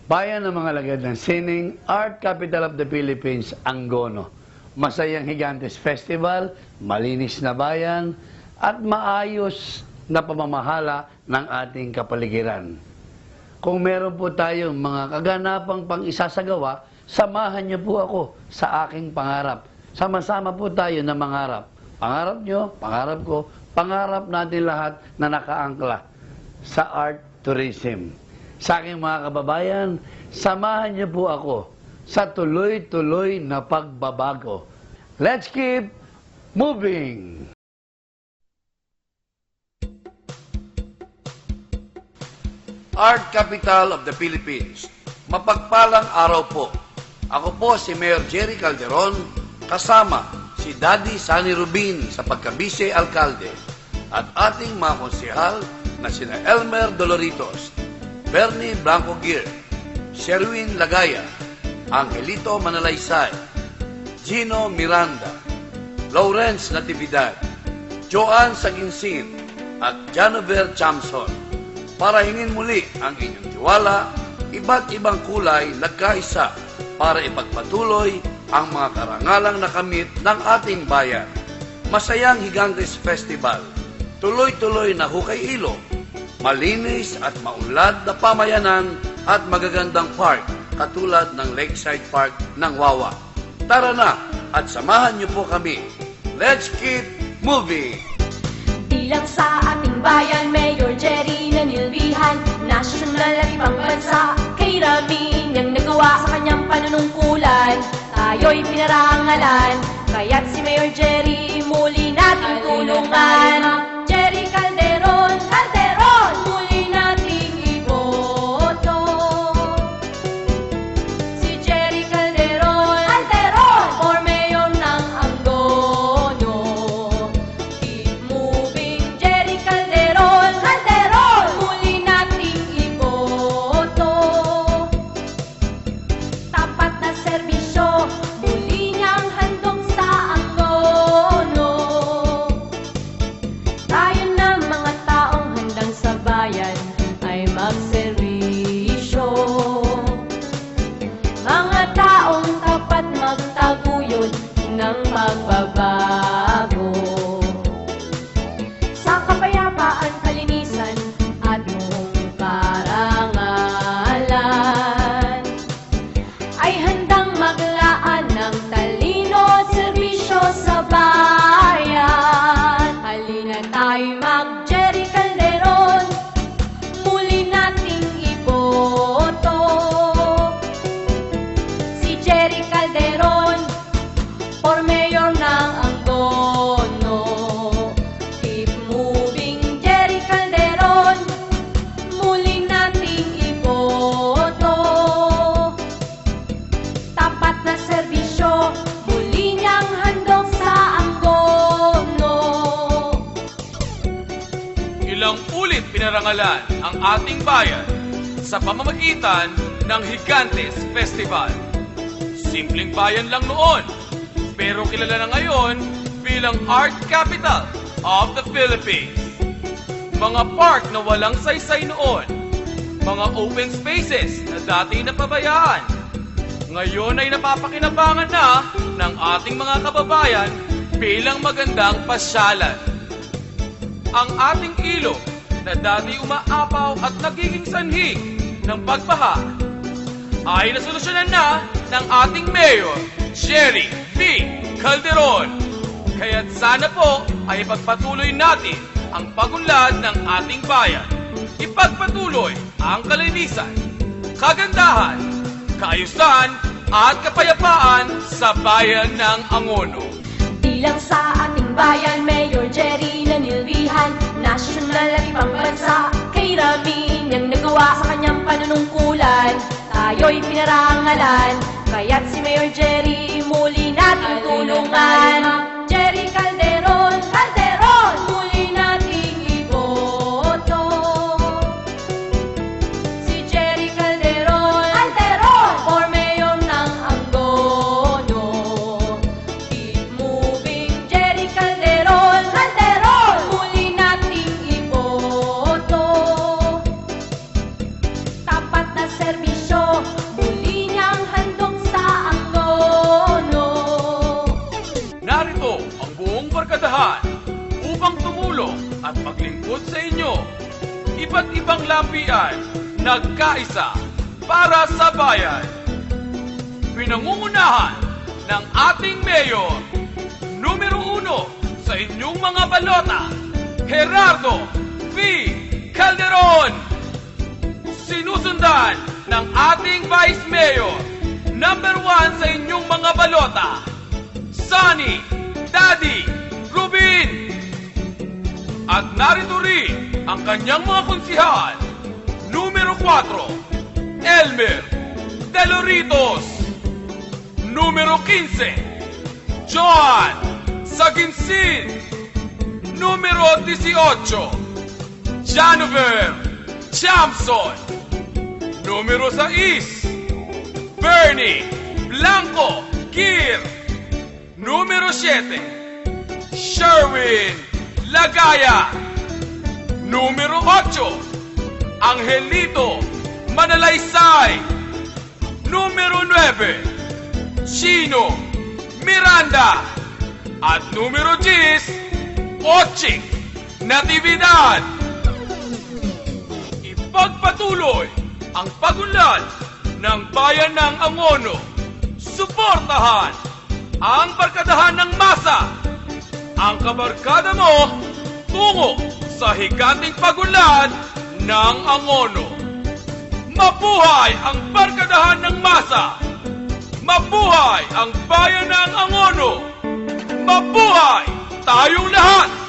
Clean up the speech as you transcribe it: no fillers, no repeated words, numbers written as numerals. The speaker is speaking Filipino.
Bayan ng mga lagad ng sining, Art Capital of the Philippines, Angono. Masayang Higantes Festival, malinis na bayan, at maayos na pamamahala ng ating kapaligiran. Kung meron po tayong mga kaganapang pang-isasagawa, samahan niyo po ako sa aking pangarap. Sama-sama po tayo na mangarap. Pangarap niyo, pangarap ko, pangarap natin lahat na nakaangkla sa art tourism. Sa aking mga kababayan, samahan niyo po ako sa tuloy-tuloy na pagbabago. Let's keep moving! Art Capital of the Philippines. Mapagpalang araw po. Ako po si Mayor Jerry Calderon, kasama si Daddy Sunny Rubin sa pagka-vice-alcalde at ating mga konsehal na sina Elmer Doloritos, Bernie Blanco Gir, Sherwin Lagaya, Angelito Manalaysay, Gino Miranda, Lawrence Natividad, Joanne Saginsin, at Janover Chamson para hingin muli ang inyong tiwala, iba't ibang kulay nagkaisa para ipagpatuloy ang mga karangalang nakamit ng ating bayan. Masayang Higantes Festival, tuloy-tuloy na hukay ilog, malinis at maunlad na pamayanan at magagandang park katulad ng Lakeside Park ng Wawa. Tara na at samahan niyo po kami. Let's keep moving! Bilang sa ating bayan, Mayor Jerry nanilbihan, nasyonal at ibang bansa, kay Rami niyang nagawa sa kanyang panunungkulan. Tayo'y pinarangalan, kaya't si Mayor Jerry muli nating tulungan. Jerry Calderon, Calderon, muli nating iboto. Si Jerry Calderon, Calderon, for Mayor ng Angono. Keep moving, Jerry Calderon, Calderon, muli nating iboto. Tapat na serbisyo, muli niyang handog sa Angono. Tayo na mga taong handang sa bayan ay magserbisyo. Mga taong tapat magtaguyod ng pagbabago. Sa kapayapaan, kalinisan at buong karangalan ay handang maglaan ng talino at serbisyo sa bayan. Halina tayo mag-Jerry Calderon, muli nating iboto. Si Jerry Calderon, for Mayor ng Angono. Keep moving, Jerry Calderon, muli nating iboto. Tapat na serbisyo, muli niyang handog sa Angono. Ilang ulit pinarangalan ang ating bayan sa pamamagitan ng Higantes Festival. Simpleng bayan lang noon, pero kilala na ngayon bilang Art Capital of the Philippines. Mga park na walang saysay noon, mga open spaces na dati napabayaan, ngayon ay napapakinabangan na ng ating mga kababayan bilang magandang pasyalan. Ang ating ilog na dati umaapaw at nagiging sanhi ng pagbaha ay nasolusyonan na ng ating Mayor, Jerry V. Calderon. Kaya't sana po ay ipagpatuloy natin ang pagunlad ng ating bayan. Ipagpatuloy ang kalinisan, kagandahan, kaayusan at kapayapaan sa bayan ng Angono. Bilang sa ating bayan, Mayor Jerry nanilbihan, nasyonal at ibang bansa, kay Rami niyang nagawa sa kanyang panunungkulan. Tayo'y pinarangalan, kaya't si Mayor Jerry muli nating tulungan. Jerry Calderon, Calderon, muli nating iboto. Si Jerry Calderon, Calderon, for Mayor ng Angono. Keep moving, Jerry Calderon, Calderon, muli nating iboto. Tapat na serbisyo, at maglingkod sa inyo. Iba't ibang lampian, nagkaisa para sa bayan. Pinangungunahan ng ating mayor, numero 1 sa inyong mga balota, Gerardo V. Calderon. Sinusundan ng ating vice mayor, number 1 sa inyong mga balota, Sonny Daddy Rubin. At narito rin ang kanyang mga konsihal, numero 4, Elmer De Loritos. Numero 15, Joan Saginsin. Numero 18, Janover Chamson. Numero 6, Bernie Blanco Gir. Numero 7, Sherwin Lagaya. Numero 8, Angelito Manalaysay. Numero 9, Chino Miranda. At numero 10, Ochik Natividad. Ipagpatuloy ang pagunlad ng bayan ng Angono. Suportahan ang barkadahan ng masa. Ang kabarkada mo tungo sa higanting pagunlad ng Angono. Mabuhay ang barkadahan ng masa! Mabuhay ang bayan ng Angono! Mabuhay tayong lahat!